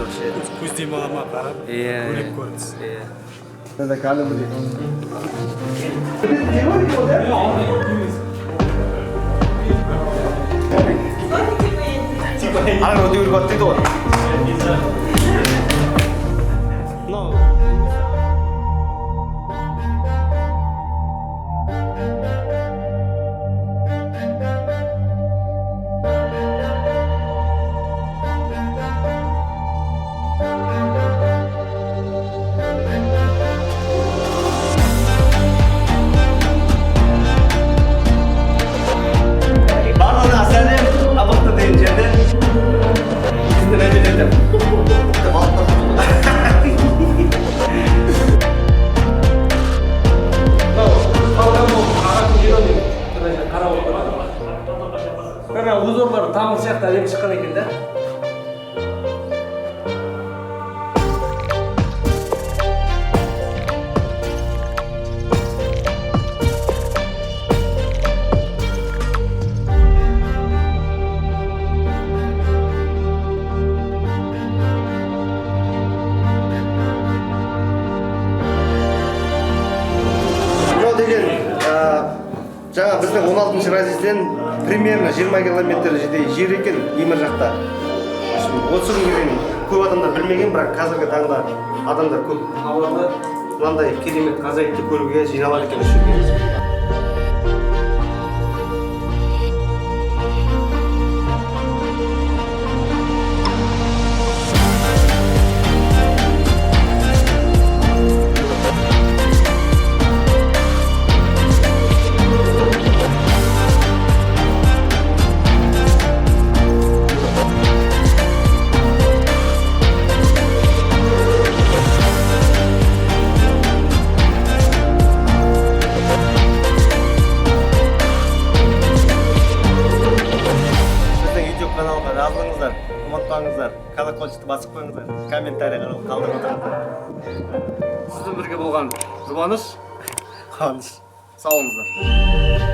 вообще. Көз демалама қарап, көріп көріңіз. Это кәлім дейді. Ағын өте көріп аттайды ғой. Узорлар тамыр сияқты әдемі шыққан екен да. Мынау деген жаңа біздің 16-шы разъезден примерно 20 километр жерде жер екен Емір жақта. Осы күнге дейін көп адамдар білмеген, бірақ қазіргі таңда адамдар көп хабарлы мынандай керемет ғажайыпты көруге жиналады екен осы жерге. Жазылыңыздар, ұмытпаңыздар, колокольчикті басып қойыңыздар, комментарий қалдырып отырыңыздар. Сізбен бірге болған жұбаныш, қуаныш. Сау болыңыздар.